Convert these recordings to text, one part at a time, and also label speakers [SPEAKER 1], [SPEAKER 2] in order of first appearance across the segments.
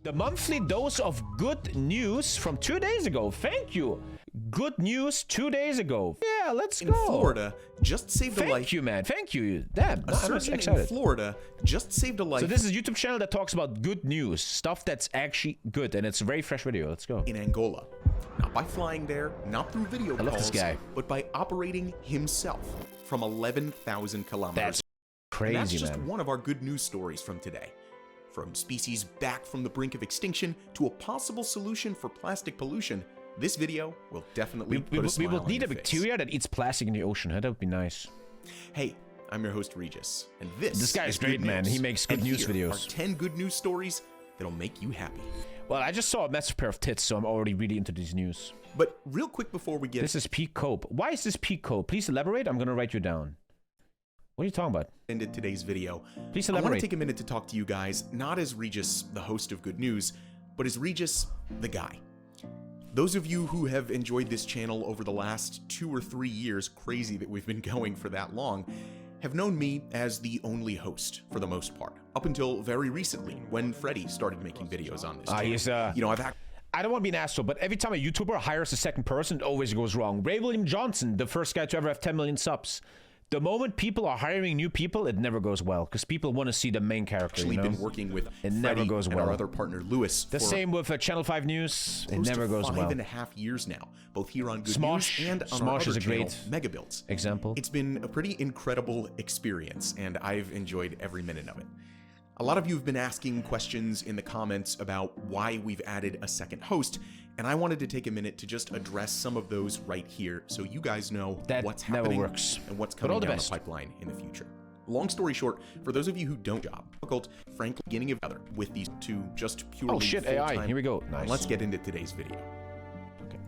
[SPEAKER 1] The monthly dose of good news from 2 days ago. Thank you. Good news 2 days ago. Yeah, let's go.
[SPEAKER 2] In Florida, just saved a life.
[SPEAKER 1] Thank you, man. Thank you. Damn,
[SPEAKER 2] A surgeon in Florida just saved a life.
[SPEAKER 1] So this is a YouTube channel that talks about good news, stuff that's actually good, and it's a very fresh video. Let's go.
[SPEAKER 2] In Angola, not by flying there, not through video calls,
[SPEAKER 1] love this guy.
[SPEAKER 2] but by operating himself from 11,000 kilometers.
[SPEAKER 1] That's crazy,
[SPEAKER 2] and that's just
[SPEAKER 1] man.
[SPEAKER 2] one of our good news stories from today. From species back from the brink of extinction to a possible solution for plastic pollution, this video will definitely put a smile
[SPEAKER 1] We will
[SPEAKER 2] on
[SPEAKER 1] need
[SPEAKER 2] your
[SPEAKER 1] a bacteria that eats plastic in the ocean. Huh? That would be nice.
[SPEAKER 2] Hey, I'm your host Regis, and this
[SPEAKER 1] guy is great,
[SPEAKER 2] Good
[SPEAKER 1] man.
[SPEAKER 2] News.
[SPEAKER 1] He makes good
[SPEAKER 2] And
[SPEAKER 1] news
[SPEAKER 2] here
[SPEAKER 1] videos.
[SPEAKER 2] Are 10 good news stories that'll make you happy.
[SPEAKER 1] Well, I just saw a massive pair of tits, so I'm already really into these news.
[SPEAKER 2] But real quick before we get...
[SPEAKER 1] This is peak cope. Why is this peak cope? Please elaborate. I'm gonna write you down. What are you talking about?
[SPEAKER 2] Ended today's video.
[SPEAKER 1] Please
[SPEAKER 2] I want
[SPEAKER 1] elaborate.
[SPEAKER 2] to take a minute to talk to you guys, not as Regis, the host of Good News, but as Regis, the guy. Those of you who have enjoyed this channel over the last 2 or 3 years, crazy that we've been going for that long, have known me as the only host for the most part, up until very recently when Freddy started making videos on this channel.
[SPEAKER 1] He's,
[SPEAKER 2] you know,
[SPEAKER 1] I don't want to be an asshole, but every time a YouTuber hires a second person, it always goes wrong. Ray William Johnson, the first guy to ever have 10 million subs. The moment people are hiring new people, it never goes well because people want to see the main character.
[SPEAKER 2] actually
[SPEAKER 1] you know?
[SPEAKER 2] been working with
[SPEAKER 1] It
[SPEAKER 2] Freddy
[SPEAKER 1] never goes
[SPEAKER 2] and
[SPEAKER 1] well.
[SPEAKER 2] our other partner Lewis
[SPEAKER 1] The
[SPEAKER 2] for
[SPEAKER 1] same with Channel 5 News. It
[SPEAKER 2] close
[SPEAKER 1] never
[SPEAKER 2] to
[SPEAKER 1] goes well.
[SPEAKER 2] 5.5 years now, both here on Good
[SPEAKER 1] Smosh.
[SPEAKER 2] News and on our
[SPEAKER 1] Smosh
[SPEAKER 2] other
[SPEAKER 1] is a
[SPEAKER 2] channel,
[SPEAKER 1] great
[SPEAKER 2] Mega Builds.
[SPEAKER 1] example.
[SPEAKER 2] It's been a pretty incredible experience, and I've enjoyed every minute of it. A lot of you have been asking questions in the comments about why we've added a second host, and I wanted to take a minute to just address some of those right here so you guys know
[SPEAKER 1] That
[SPEAKER 2] what's
[SPEAKER 1] never
[SPEAKER 2] happening
[SPEAKER 1] works.
[SPEAKER 2] and what's
[SPEAKER 1] But
[SPEAKER 2] coming
[SPEAKER 1] all the
[SPEAKER 2] down
[SPEAKER 1] best.
[SPEAKER 2] the pipeline in the future. Long story short, for those of you who don't job, difficult, frankly, beginning of other with these two just purely
[SPEAKER 1] Oh shit, AI.
[SPEAKER 2] full-time-
[SPEAKER 1] Here we go. Nice.
[SPEAKER 2] Let's get into today's video.
[SPEAKER 1] Okay.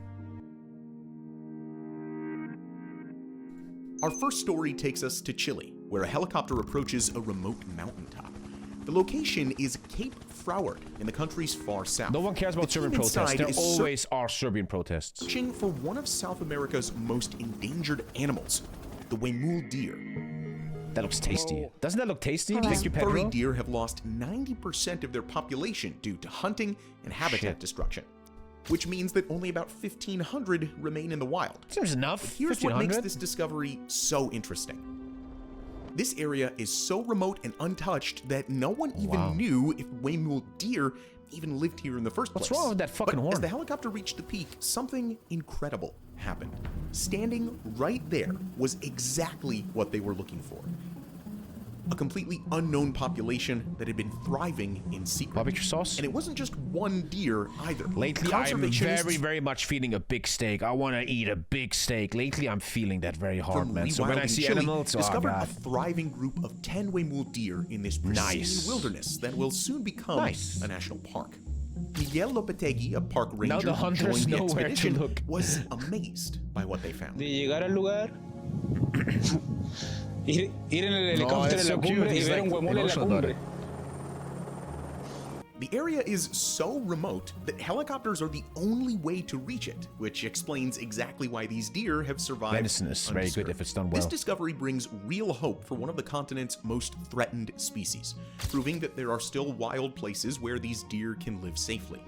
[SPEAKER 2] Our first story takes us to Chile, where a helicopter approaches a remote mountaintop. The location is Cape Froward in the country's far south.
[SPEAKER 1] No one cares about
[SPEAKER 2] The
[SPEAKER 1] Serbian
[SPEAKER 2] team
[SPEAKER 1] protests.
[SPEAKER 2] inside
[SPEAKER 1] There
[SPEAKER 2] is
[SPEAKER 1] always are Serbian protests.
[SPEAKER 2] searching for one of South America's most endangered animals, the Huemul deer.
[SPEAKER 1] That looks tasty. Doesn't that look tasty? Thank
[SPEAKER 2] These
[SPEAKER 1] you,
[SPEAKER 2] furry
[SPEAKER 1] Pedro.
[SPEAKER 2] deer have lost 90% of their population due to hunting and habitat
[SPEAKER 1] Shit.
[SPEAKER 2] destruction, which means that only about 1,500 remain in the wild.
[SPEAKER 1] Seems enough.
[SPEAKER 2] Here's what makes
[SPEAKER 1] 1500.
[SPEAKER 2] this discovery so interesting. This area is so remote and untouched that no one even knew if Huemul deer even lived here in the first place.
[SPEAKER 1] What's wrong with that fucking
[SPEAKER 2] but
[SPEAKER 1] horn?
[SPEAKER 2] as the helicopter reached the peak, something incredible happened. Standing right there was exactly what they were looking for. A completely unknown population that had been thriving in secret.
[SPEAKER 1] Barbecue sauce?
[SPEAKER 2] And it wasn't just one deer either.
[SPEAKER 1] Lately, I'm
[SPEAKER 2] Conservationists
[SPEAKER 1] very much feeling a big steak. I want to eat a big steak. Lately, I'm feeling that very hard,
[SPEAKER 2] from
[SPEAKER 1] man. So when I
[SPEAKER 2] rewilding
[SPEAKER 1] see
[SPEAKER 2] Chile,
[SPEAKER 1] animals, oh
[SPEAKER 2] discovered a
[SPEAKER 1] god.
[SPEAKER 2] thriving group of 10 Huemul deer in this pristine
[SPEAKER 1] Nice.
[SPEAKER 2] wilderness that will soon become
[SPEAKER 1] Nice.
[SPEAKER 2] a national park. Miguel Lopetegui, a park ranger
[SPEAKER 1] the
[SPEAKER 2] who
[SPEAKER 1] hunters
[SPEAKER 2] joined the
[SPEAKER 1] know where to
[SPEAKER 2] expedition,
[SPEAKER 1] look.
[SPEAKER 2] was amazed by what they found.
[SPEAKER 3] De llegar al lugar, ir en el
[SPEAKER 1] No,
[SPEAKER 3] helicóptero
[SPEAKER 1] it's
[SPEAKER 3] en la
[SPEAKER 1] so cute.
[SPEAKER 3] cumbre y
[SPEAKER 1] He's
[SPEAKER 3] ver
[SPEAKER 1] like
[SPEAKER 3] un huemul en la
[SPEAKER 1] emotional about
[SPEAKER 3] cumbre.
[SPEAKER 1] it.
[SPEAKER 2] The area is so remote that helicopters are the only way to reach it, which explains exactly why these deer have survived.
[SPEAKER 1] Venison is very good
[SPEAKER 2] undisturbed.
[SPEAKER 1] if it's done
[SPEAKER 2] This
[SPEAKER 1] well.
[SPEAKER 2] discovery brings real hope for one of the continent's most threatened species, proving that there are still wild places where these deer can live safely.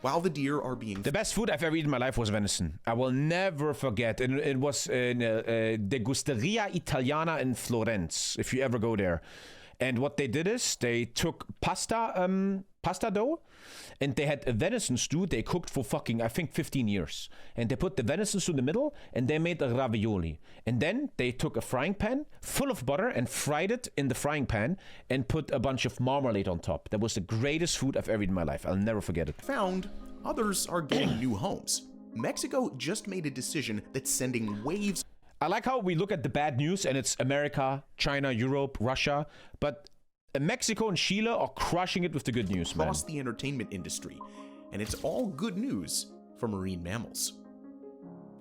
[SPEAKER 2] While the deer are being
[SPEAKER 1] The best food I've ever eaten in my life was venison. I will never forget. It was in Degusteria Italiana in Florence, if you ever go there. And what they did is they took pasta dough, and they had a venison stew they cooked for fucking, I think, 15 years. And they put the venison stew in the middle, and they made a ravioli. And then they took a frying pan full of butter and fried it in the frying pan and put a bunch of marmalade on top. That was the greatest food I've ever eaten in my life. I'll never forget it.
[SPEAKER 2] found, others are getting new homes. Mexico just made a decision that's sending waves
[SPEAKER 1] I like how we look at the bad news and it's America, China, Europe, Russia, but Mexico and Chile are crushing it with the good news, man.
[SPEAKER 2] across the entertainment industry, and it's all good news for marine mammals.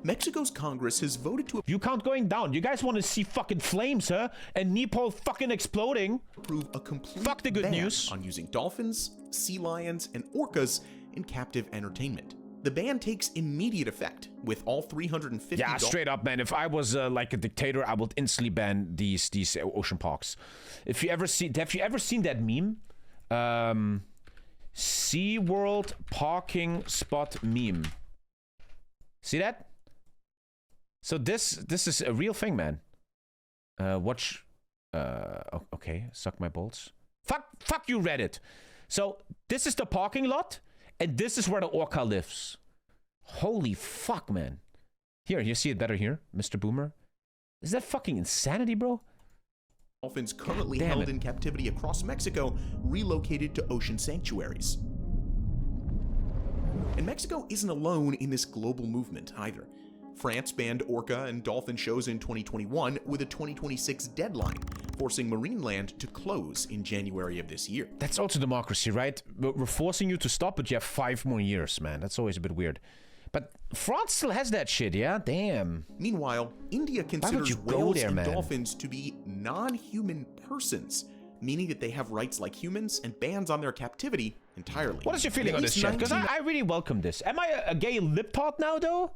[SPEAKER 2] Mexico's Congress has voted to
[SPEAKER 1] You count going down. You guys want to see fucking flames, huh? And Nepal fucking exploding.
[SPEAKER 2] approve a complete
[SPEAKER 1] Fuck the good
[SPEAKER 2] ban
[SPEAKER 1] news.
[SPEAKER 2] on using dolphins, sea lions, and orcas in captive entertainment. The ban takes immediate effect, with all 350
[SPEAKER 1] Yeah, straight up, man. If I was like a dictator, I would instantly ban these ocean parks. Have you ever seen that meme? SeaWorld parking spot meme. See that? So this is a real thing, man. Watch. Okay, suck my balls. Fuck you, Reddit. So this is the parking lot, and this is where the orca lives. Holy fuck, man. Here, you see it better here, Mr. Boomer. Is that fucking insanity, bro?
[SPEAKER 2] Dolphins currently held in captivity across Mexico, relocated to ocean sanctuaries. And Mexico isn't alone in this global movement either. France banned orca and dolphin shows in 2021 with a 2026 deadline, forcing Marineland to close in January of this year.
[SPEAKER 1] That's also democracy, right? We're forcing you to stop, but you have 5 more years, man. That's always a bit weird. But France still has that shit, yeah? Damn.
[SPEAKER 2] Meanwhile, India considers whales and dolphins to be non-human persons, meaning that they have rights like humans and bans on their captivity entirely.
[SPEAKER 1] What is your feeling on this shit? Because I really welcome this. Am I a gay libtard now, though?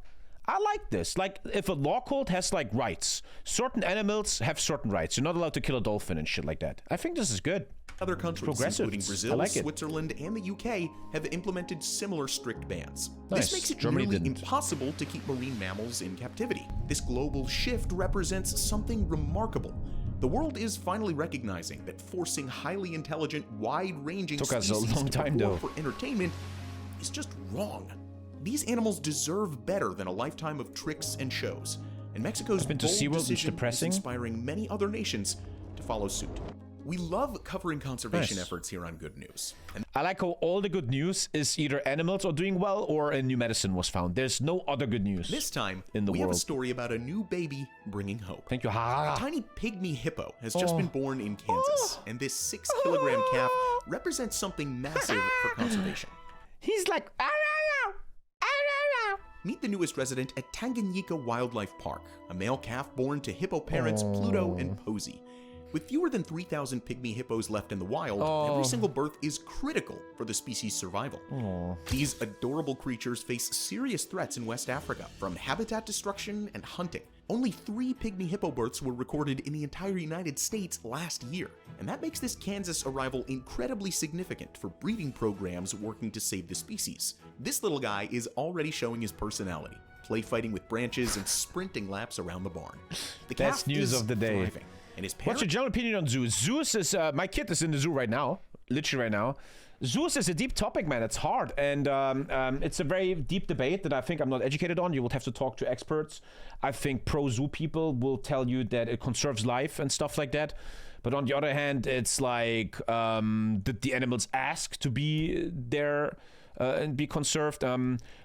[SPEAKER 1] I like this. Like, if a law code has, like, rights, certain animals have certain rights. You're not allowed to kill a dolphin and shit like that. I think this is good.
[SPEAKER 2] Other countries, including Brazil, Switzerland, and the UK, have implemented similar strict bans. This makes it nearly impossible to keep marine mammals in captivity. This global shift represents something remarkable. The world is finally recognizing that forcing highly intelligent, wide-ranging species to perform for entertainment is just wrong. These animals deserve better than a lifetime of tricks and shows, and Mexico's bold decision is inspiring many other nations to follow suit. We love covering conservation efforts here on Good News. And
[SPEAKER 1] I like how all the good news is either animals are doing well or a new medicine was found. There's no other good news.
[SPEAKER 2] This time, we have a story about a new baby bringing hope.
[SPEAKER 1] Thank you.
[SPEAKER 2] A tiny pygmy hippo has just been born in Kansas, and this 6-kilogram calf represents something massive for conservation.
[SPEAKER 1] He's like,
[SPEAKER 2] Meet the newest resident at Tanganyika Wildlife Park, a male calf born to hippo parents Pluto and Posey. With fewer than 3,000 pygmy hippos left in the wild, every single birth is critical for the species' survival. These adorable creatures face serious threats in West Africa, from habitat destruction and hunting. Only 3 pygmy hippo births were recorded in the entire United States last year, and that makes this Kansas arrival incredibly significant for breeding programs working to save the species. This little guy is already showing his personality, play fighting with branches and sprinting laps around the barn. The
[SPEAKER 1] That's news of the day.
[SPEAKER 2] Thriving. And his
[SPEAKER 1] What's your general opinion on zoos? Zoos is, my kid is in the zoo right now, literally right now. Zoos is a deep topic, man. It's hard, and it's a very deep debate that I think I'm not educated on. You would have to talk to experts. I think pro-zoo people will tell you that it conserves life and stuff like that. But on the other hand, it's like, did the animals ask to be there and be conserved?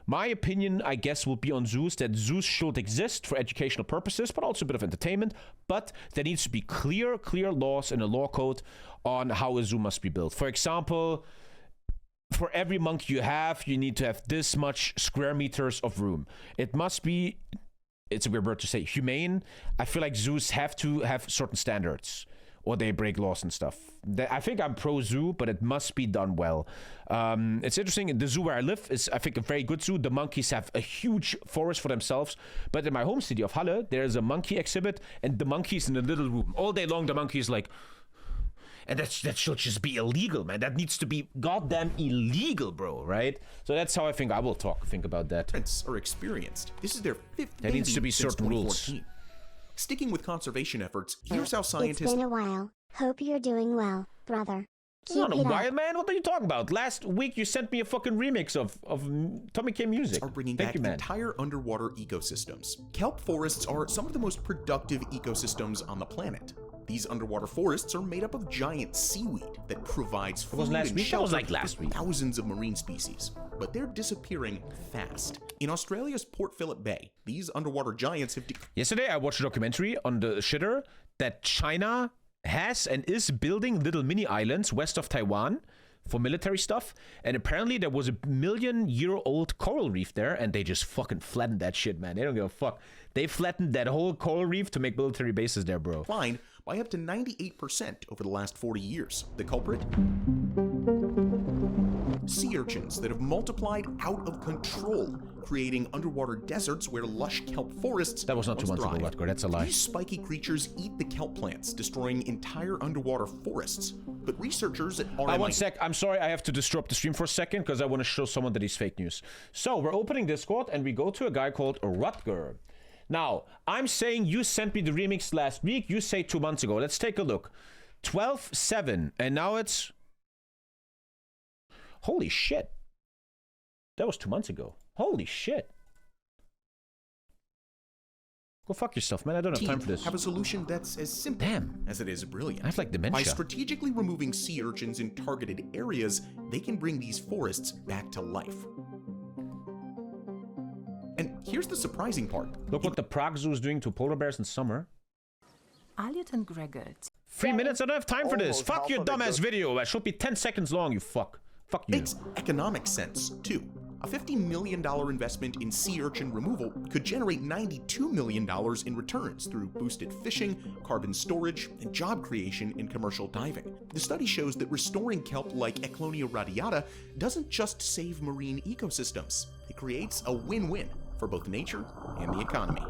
[SPEAKER 1] My opinion, I guess, would be on zoos, that zoos should exist for educational purposes, but also a bit of entertainment. But there needs to be clear laws and a law code on how a zoo must be built. For example, for every monkey you have, you need to have this much square meters of room. It must be, it's a weird word to say, humane. I feel like zoos have to have certain standards, or they break laws and stuff. I think I'm pro-zoo, but it must be done well. It's interesting, the zoo where I live is, I think, a very good zoo. The monkeys have a huge forest for themselves. But in my home city of Halle, there's a monkey exhibit, and the monkey's in a little room. All day long, the monkey is like... And that should just be illegal, man. That needs to be goddamn illegal, bro, right? So that's how I think I will think about that.
[SPEAKER 2] Are experienced. This is their 5th
[SPEAKER 1] There needs to be certain rules.
[SPEAKER 2] Sticking with conservation efforts, here's how scientists...
[SPEAKER 4] It's been a while. Hope you're doing well, brother.
[SPEAKER 1] Keep it up. Wild man, what are you talking about? Last week you sent me a fucking remix of TommyKay music.
[SPEAKER 2] Are bringing back entire underwater ecosystems. Kelp forests are some of the most productive ecosystems on the planet. These underwater forests are made up of giant seaweed that provides food and shelter for thousands of marine species. But they're disappearing fast. In Australia's Port Phillip Bay, these underwater giants have...
[SPEAKER 1] Yesterday I watched a documentary on the shitter that China has and is building little mini islands west of Taiwan for military stuff, and apparently there was a 1,000,000-year-old coral reef there, and they just fucking flattened that shit, man. They don't give a fuck. They flattened that whole coral reef to make military bases there, bro.
[SPEAKER 2] Declined by up to 98% over the last 40 years. The culprit? Sea urchins that have multiplied out of control, creating underwater deserts where lush kelp forests
[SPEAKER 1] That was not 2 months ago,
[SPEAKER 2] thrive.
[SPEAKER 1] Rutger. That's a lie.
[SPEAKER 2] These spiky creatures eat the kelp plants, destroying entire underwater forests. But researchers at RMIT...
[SPEAKER 1] One sec. I'm sorry. I have to disrupt the stream for a second because I want to show someone that he's fake news. So we're opening Discord and we go to a guy called Rutger. Now, I'm saying you sent me the remix last week. You say 2 months ago. Let's take a look. 12/7. And now it's... Holy shit. That was 2 months ago. Holy shit. Go fuck yourself, man. I don't have time for this.
[SPEAKER 2] Have a solution that's as simple as it is brilliant.
[SPEAKER 1] I have like dementia.
[SPEAKER 2] By strategically removing sea urchins in targeted areas, they can bring these forests back to life. And here's the surprising part.
[SPEAKER 1] Look what the Prague Zoo is doing to polar bears in summer.
[SPEAKER 5] Elliot and Gregor.
[SPEAKER 1] 3 minutes? I don't have time for this. Fuck your dumbass video. It should be 10 seconds long, you fuck. Fuck you.
[SPEAKER 2] Makes economic sense, too. A $50 million investment in sea urchin removal could generate $92 million in returns through boosted fishing, carbon storage, and job creation in commercial diving. The study shows that restoring kelp like Eclonia radiata doesn't just save marine ecosystems, it creates a win-win for both nature and the economy.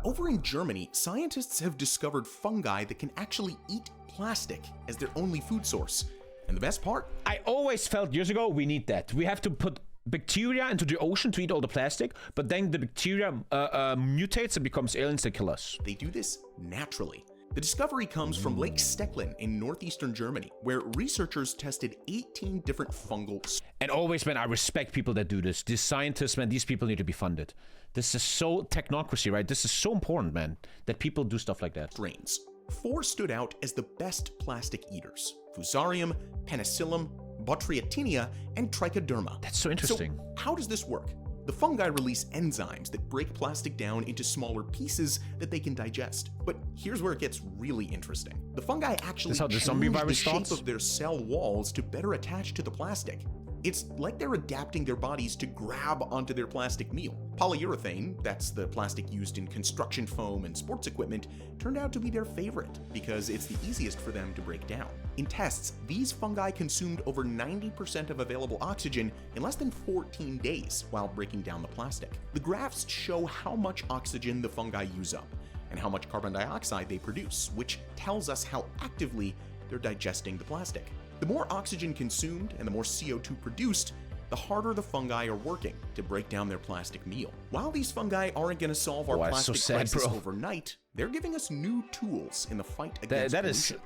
[SPEAKER 2] Over in Germany, scientists have discovered fungi that can actually eat plastic as their only food source. And the best part?
[SPEAKER 1] I always felt years ago we need that. We have to put bacteria into the ocean to eat all the plastic, but then the bacteria mutates and becomes aliens that kill us.
[SPEAKER 2] They do this naturally. The discovery comes from Lake Stecklin in northeastern Germany, where researchers tested 18 different fungal...
[SPEAKER 1] And always, man, I respect people that do this. These scientists, man, these people need to be funded. This is so technocracy, right? This is so important, man, that people do stuff like that.
[SPEAKER 2] Strains. 4 stood out as the best plastic eaters: Fusarium, Penicillium, Botrytinia, and Trichoderma.
[SPEAKER 1] That's so interesting.
[SPEAKER 2] So, how does this work? The fungi release enzymes that break plastic down into smaller pieces that they can digest. But here's where it gets really interesting. The fungi actually change the shape of their cell walls to better attach to the plastic. It's like they're adapting their bodies to grab onto their plastic meal. Polyurethane, that's the plastic used in construction foam and sports equipment, turned out to be their favorite because it's the easiest for them to break down. In tests, these fungi consumed over 90% of available oxygen in less than 14 days while breaking down the plastic. The graphs show how much oxygen the fungi use up and how much carbon dioxide they produce, which tells us how actively they're digesting the plastic. The more oxygen consumed and the more CO2 produced, the harder the fungi are working to break down their plastic meal. While these fungi aren't going to solve our plastic crisis overnight, they're giving us new tools in the fight against pollution.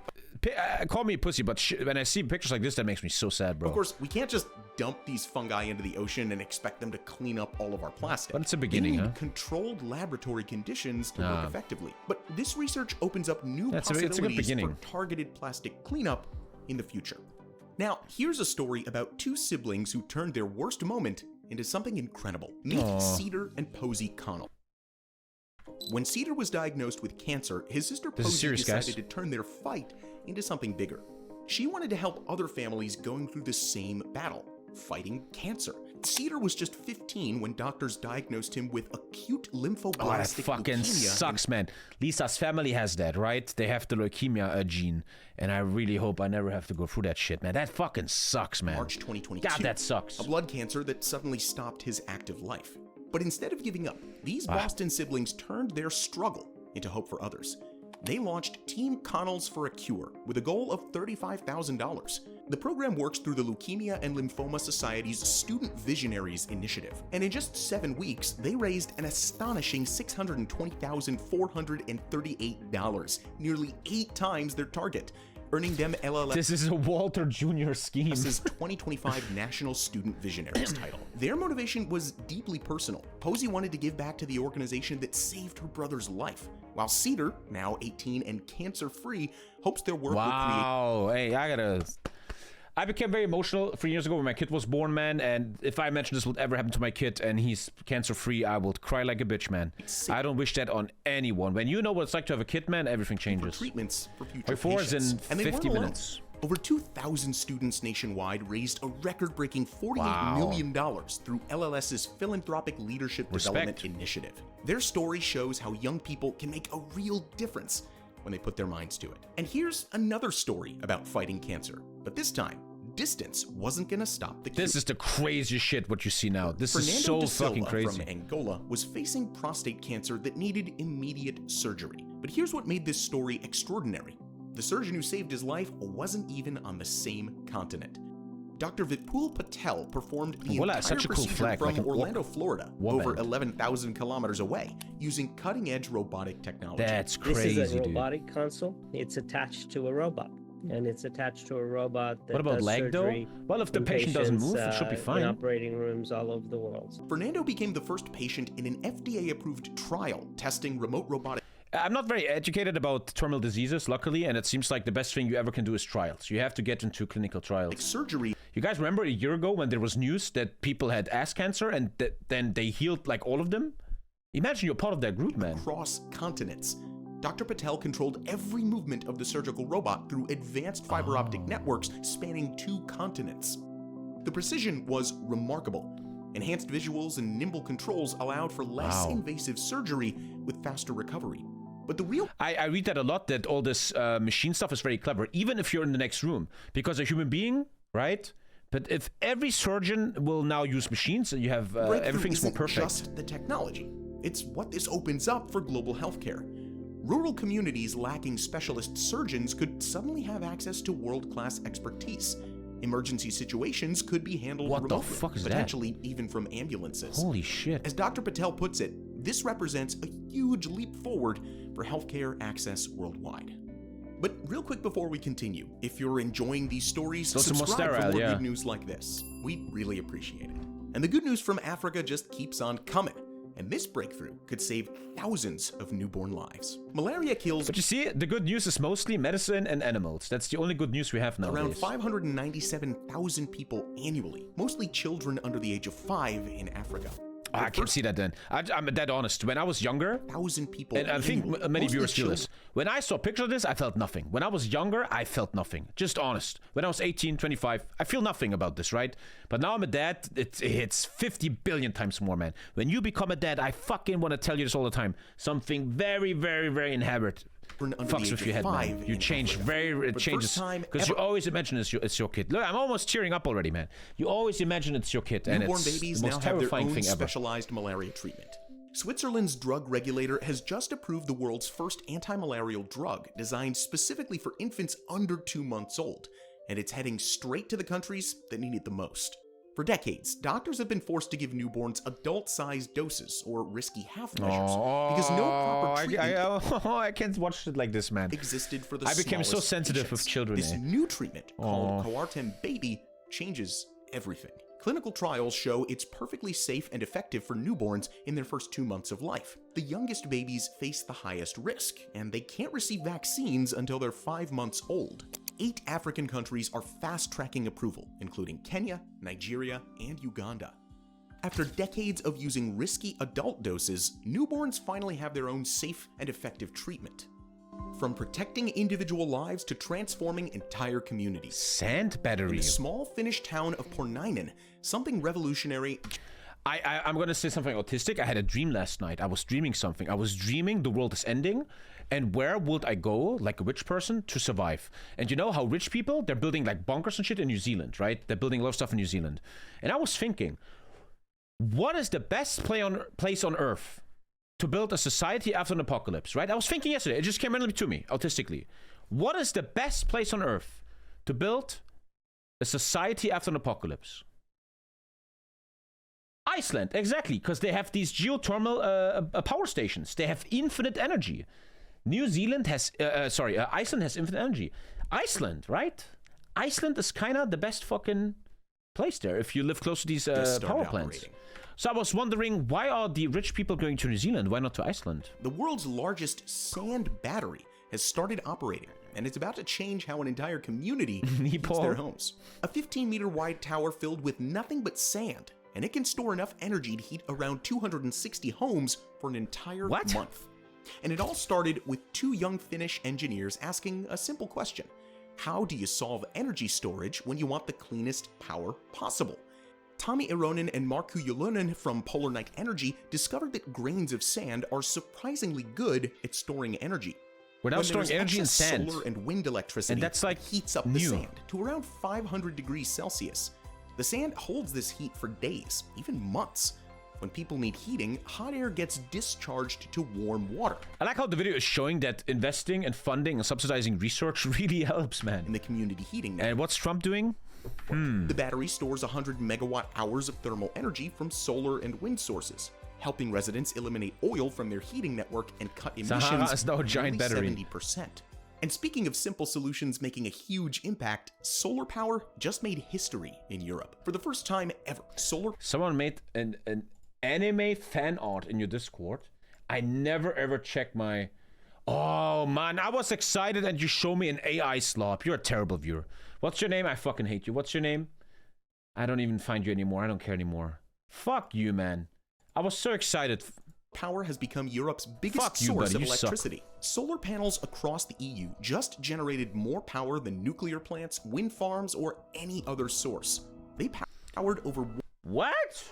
[SPEAKER 1] Call me a pussy, but when I see pictures like this, that makes me so sad, bro.
[SPEAKER 2] Of course, we can't just dump these fungi into the ocean and expect them to clean up all of our plastic.
[SPEAKER 1] But it's a beginning,
[SPEAKER 2] they need controlled laboratory conditions to work effectively. But this research opens up new possibilities for targeted plastic cleanup in the future. Now, here's a story about 2 siblings who turned their worst moment into something incredible. Meet Cedar and Posey Connell. When Cedar was diagnosed with cancer, his sister Posey decided to turn their fight into something bigger. She wanted to help other families going through the same battle, fighting cancer. Cedar was just 15 when doctors diagnosed him with acute lymphoblastic leukemia.
[SPEAKER 1] That fucking sucks, man. Lisa's family has that, right? They have the leukemia gene, and I really hope I never have to go through that shit, man. That fucking sucks, man.
[SPEAKER 2] March 2022.
[SPEAKER 1] God, that sucks.
[SPEAKER 2] A blood cancer that suddenly stopped his active life. But instead of giving up, these Boston siblings turned their struggle into hope for others. They launched Team Connells for a Cure with a goal of $35,000. The program works through the Leukemia and Lymphoma Society's Student Visionaries Initiative, and in just 7 weeks, they raised an astonishing $620,438, nearly 8 times their target, earning them LLS.
[SPEAKER 1] This is a Walter Jr. scheme.
[SPEAKER 2] This is 2025 National Student Visionaries title. Their motivation was deeply personal. Posey wanted to give back to the organization that saved her brother's life, while Cedar, now 18 and cancer-free, hopes their work will create...
[SPEAKER 1] Hey, I became very emotional 3 years ago when my kid was born, man, and if I mention this would ever happen to my kid and he's cancer-free, I would cry like a bitch, man. I don't wish that on anyone. When you know what it's like to have a kid, man, everything changes.
[SPEAKER 2] Treatments for future
[SPEAKER 1] Before
[SPEAKER 2] patients.
[SPEAKER 1] is in 50 minutes.
[SPEAKER 2] Over 2,000 students nationwide raised a record-breaking $48 million through LLS's Philanthropic Leadership Development Initiative. Their story shows how young people can make a real difference when they put their minds to it. And here's another story about fighting cancer, but this time, distance wasn't gonna stop the cure.
[SPEAKER 1] This is the craziest shit what you see now. This is so
[SPEAKER 2] Fernando da Silva
[SPEAKER 1] fucking crazy.
[SPEAKER 2] from Angola was facing prostate cancer that needed immediate surgery. But here's what made this story extraordinary. The surgeon who saved his life wasn't even on the same continent. Dr. Vipul Patel performed the
[SPEAKER 1] Voila,
[SPEAKER 2] entire
[SPEAKER 1] such a cool
[SPEAKER 2] procedure
[SPEAKER 1] flag,
[SPEAKER 2] from
[SPEAKER 1] like an
[SPEAKER 2] Orlando, Florida,
[SPEAKER 1] warband.
[SPEAKER 2] over 11,000 kilometers away, using cutting-edge robotic technology.
[SPEAKER 1] That's crazy,
[SPEAKER 6] This is a
[SPEAKER 1] dude.
[SPEAKER 6] robotic console. It's attached to a robot. And it's attached to a robot that
[SPEAKER 1] What about
[SPEAKER 6] does
[SPEAKER 1] leg though?
[SPEAKER 6] surgery
[SPEAKER 1] Well, if the
[SPEAKER 6] in
[SPEAKER 1] patient doesn't
[SPEAKER 6] patients,
[SPEAKER 1] move, it should be
[SPEAKER 6] in
[SPEAKER 1] fine.
[SPEAKER 6] operating rooms all over the world.
[SPEAKER 2] Fernando became the first patient in an FDA-approved trial testing remote robotic
[SPEAKER 1] I'm not very educated about terminal diseases, luckily, and it seems like the best thing you ever can do is trials. You have to get into clinical trials.
[SPEAKER 2] surgery.
[SPEAKER 1] You guys remember a year ago when there was news that people had ass cancer and then they healed like all of them? Imagine you're part of that group, man.
[SPEAKER 2] Across continents. Dr. Patel controlled every movement of the surgical robot through advanced fiber optic networks spanning 2 continents. The precision was remarkable. Enhanced visuals and nimble controls allowed for less invasive surgery with faster recovery. But the real...
[SPEAKER 1] I read that a lot, that all this machine stuff is very clever, even if you're in the next room. Because a human being, right? But if every surgeon will now use machines, you have everything's more perfect.
[SPEAKER 2] Just the technology. It's what this opens up for global healthcare. Rural communities lacking specialist surgeons could suddenly have access to world-class expertise. Emergency situations could be handled
[SPEAKER 1] What the
[SPEAKER 2] remotely,
[SPEAKER 1] fuck is that?
[SPEAKER 2] potentially even from ambulances.
[SPEAKER 1] Holy shit.
[SPEAKER 2] As Dr. Patel puts it, this represents a huge leap forward for healthcare access worldwide. But real quick before we continue, if you're enjoying these stories,
[SPEAKER 1] Those are more
[SPEAKER 2] subscribe for
[SPEAKER 1] sterile,
[SPEAKER 2] more
[SPEAKER 1] yeah.
[SPEAKER 2] good news like this. We'd really appreciate it. And the good news from Africa just keeps on coming. And this breakthrough could save thousands of newborn lives. Malaria kills
[SPEAKER 1] But you see, the good news is mostly medicine and animals. That's the only good news we have nowadays.
[SPEAKER 2] around 597,000 people annually, mostly children under the age of 5 in Africa.
[SPEAKER 1] Oh, I can see that then. I'm dead honest. When I was younger,
[SPEAKER 2] 1,000 people
[SPEAKER 1] and I think
[SPEAKER 2] annually,
[SPEAKER 1] many
[SPEAKER 2] mostly
[SPEAKER 1] viewers feel
[SPEAKER 2] children.
[SPEAKER 1] this. When I saw a picture of this, I felt nothing. When I was younger, I felt nothing. Just honest. When I was 18, 25, I feel nothing about this, right? But now I'm a dad, it's 50 billion times more, man. When you become a dad, I fucking want to tell you this all the time. Something very, very, very inherent
[SPEAKER 2] Under the
[SPEAKER 1] fucks
[SPEAKER 2] age
[SPEAKER 1] with
[SPEAKER 2] of
[SPEAKER 1] your head,
[SPEAKER 2] 5
[SPEAKER 1] man. You
[SPEAKER 2] in
[SPEAKER 1] change
[SPEAKER 2] Africa.
[SPEAKER 1] it
[SPEAKER 2] For the
[SPEAKER 1] changes.
[SPEAKER 2] first time
[SPEAKER 1] Because you
[SPEAKER 2] ever.
[SPEAKER 1] always imagine it's your kid. Look, I'm almost tearing up already, man. You always imagine it's your kid, and
[SPEAKER 2] Newborn
[SPEAKER 1] it's
[SPEAKER 2] babies
[SPEAKER 1] the
[SPEAKER 2] now
[SPEAKER 1] most
[SPEAKER 2] have their
[SPEAKER 1] terrifying
[SPEAKER 2] own
[SPEAKER 1] thing ever.
[SPEAKER 2] specialized malaria treatment. Switzerland's drug regulator has just approved the world's first anti-malarial drug designed specifically for infants under 2 months old, and it's heading straight to the countries that need it the most. For decades, doctors have been forced to give newborns adult-sized doses or risky half measures because no proper treatment
[SPEAKER 1] I can't watch it like this, man.
[SPEAKER 2] existed for the
[SPEAKER 1] I became so
[SPEAKER 2] smallest
[SPEAKER 1] sensitive
[SPEAKER 2] patients.
[SPEAKER 1] with children,
[SPEAKER 2] This
[SPEAKER 1] eh?
[SPEAKER 2] new treatment called Coartem Baby changes everything. Clinical trials show it's perfectly safe and effective for newborns in their first 2 months of life. The youngest babies face the highest risk, and they can't receive vaccines until they're 5 months old. 8 African countries are fast-tracking approval, including Kenya, Nigeria, and Uganda. After decades of using risky adult doses, newborns finally have their own safe and effective treatment. From protecting individual lives to transforming entire communities.
[SPEAKER 1] Sand
[SPEAKER 2] In
[SPEAKER 1] battery.
[SPEAKER 2] the small Finnish town of Pornainen, something revolutionary
[SPEAKER 1] I'm gonna say something autistic. I had a dream last night. I was dreaming something. I was dreaming the world is ending, and where would I go, like a rich person, to survive? And you know how rich people, they're building like bunkers and shit in New Zealand, right? They're building a lot of stuff in New Zealand. And I was thinking, what is the best place on Earth to build a society after an apocalypse, right? I was thinking yesterday. It just came randomly to me, autistically. What is the best place on Earth to build a society after an apocalypse? Iceland, exactly, because they have these geothermal power stations. They have infinite energy. Iceland has infinite energy. Iceland, right? Iceland is kind of the best fucking place there if you live close to these
[SPEAKER 2] started
[SPEAKER 1] power plants.
[SPEAKER 2] operating.
[SPEAKER 1] So I was wondering, why are the rich people going to New Zealand? Why not to Iceland?
[SPEAKER 2] The world's largest sand battery has started operating, and it's about to change how an entire community heats their homes. A 15-meter wide tower filled with nothing but sand, and it can store enough energy to heat around 260 homes for an entire month. And it all started with 2 young Finnish engineers asking a simple question. How do you solve energy storage when you want the cleanest power possible? Tommy Ironen and Markku Jalonen from Polar Night Energy discovered that grains of sand are surprisingly good at storing energy.
[SPEAKER 1] Without
[SPEAKER 2] When
[SPEAKER 1] storing
[SPEAKER 2] there's
[SPEAKER 1] energy in
[SPEAKER 2] excess
[SPEAKER 1] sand.
[SPEAKER 2] solar and wind electricity,
[SPEAKER 1] And that's, like,
[SPEAKER 2] it heats up
[SPEAKER 1] new.
[SPEAKER 2] the sand to around 500 degrees Celsius. The sand holds this heat for days, even months. When people need heating, hot air gets discharged to warm water.
[SPEAKER 1] I like how the video is showing that investing and funding and subsidizing research really helps, man.
[SPEAKER 2] In the community heating network.
[SPEAKER 1] And what's Trump doing?
[SPEAKER 2] The battery stores 100 megawatt hours of thermal energy from solar and wind sources, helping residents eliminate oil from their heating network and cut emissions
[SPEAKER 1] Sahara is now a giant
[SPEAKER 2] by
[SPEAKER 1] battery.
[SPEAKER 2] 70%. And speaking of simple solutions making a huge impact, solar power just made history in Europe. For the first time ever, solar...
[SPEAKER 1] Someone made an anime fan art in your Discord. I never ever check my... Oh, man, I was excited and you show me an AI slop. You're a terrible viewer. What's your name? I fucking hate you. What's your name? I don't even find you anymore. I don't care anymore. Fuck you, man. I was so excited.
[SPEAKER 2] Power has become Europe's biggest
[SPEAKER 1] Fuck you,
[SPEAKER 2] source
[SPEAKER 1] buddy.
[SPEAKER 2] of
[SPEAKER 1] You suck.
[SPEAKER 2] electricity. Solar panels across the EU just generated more power than nuclear plants, wind farms, or any other source. They powered over...
[SPEAKER 1] What?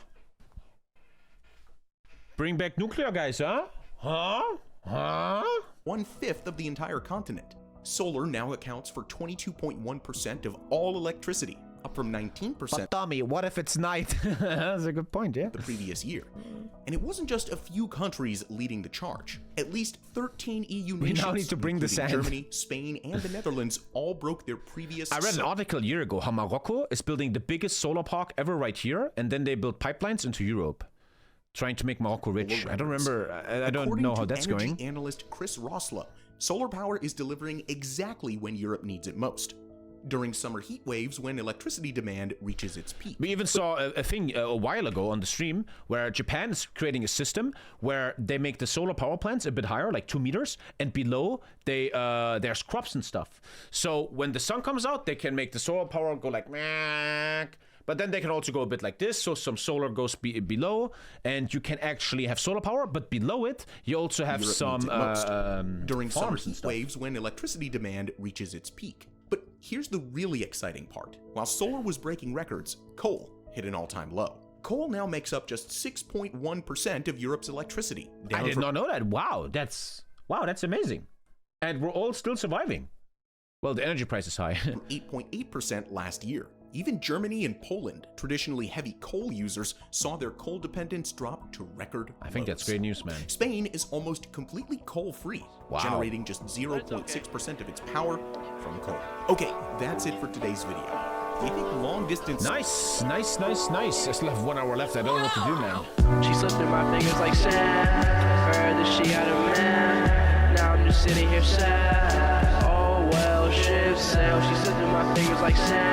[SPEAKER 1] Bring back nuclear, guys, huh? Huh?
[SPEAKER 2] 1/5 of the entire continent. Solar now accounts for 22.1% of all electricity, up from 19%
[SPEAKER 1] Tommy, what if it's night? That's a good point, yeah.
[SPEAKER 2] the previous year. And it wasn't just a few countries leading the charge. At least 13 EU
[SPEAKER 1] We
[SPEAKER 2] nations,
[SPEAKER 1] now need to bring the
[SPEAKER 2] including
[SPEAKER 1] sand.
[SPEAKER 2] Germany, Spain, and the Netherlands, all broke their previous...
[SPEAKER 1] I read an article a year ago how Morocco is building the biggest solar park ever right here, and then they build pipelines into Europe, trying to make Morocco rich. I don't remember. I don't know how that's
[SPEAKER 2] According
[SPEAKER 1] going.
[SPEAKER 2] to energy analyst Chris Roslow, solar power is delivering exactly when Europe needs it most. During summer heat waves when electricity demand reaches its peak.
[SPEAKER 1] We even saw a thing a while ago on the stream where Japan is creating a system where they make the solar power plants a bit higher, like 2 meters, and below there's crops and stuff. So when the sun comes out, they can make the solar power go like Mack. But then they can also go a bit like this, so some solar goes below, and you can actually have solar power, but below it, you also have
[SPEAKER 2] Europe
[SPEAKER 1] some
[SPEAKER 2] needs it most. During summer
[SPEAKER 1] farms and
[SPEAKER 2] heat
[SPEAKER 1] stuff.
[SPEAKER 2] waves when electricity demand reaches its peak. But here's the really exciting part. While solar was breaking records, coal hit an all-time low. Coal now makes up just 6.1% of Europe's electricity.
[SPEAKER 1] I did not know that. Wow, that's amazing. And we're all still surviving. Well, the energy price is high.
[SPEAKER 2] From 8.8% last year. Even Germany and Poland, traditionally heavy coal users, saw their coal dependence drop to record
[SPEAKER 1] I think that's
[SPEAKER 2] lows.
[SPEAKER 1] great news, man.
[SPEAKER 2] Spain is almost completely coal-free,
[SPEAKER 1] Wow.
[SPEAKER 2] generating just 0.6% of its power from coal. Okay, that's it for today's video. Do you think long-distance...
[SPEAKER 1] Nice. I still have 1 hour left. I don't know what to do, man.
[SPEAKER 7] She slipped through my fingers like sand. Heard that she had a man. Now I'm just sitting here sad. Oh well, ship sail. She slipped through my fingers like sand.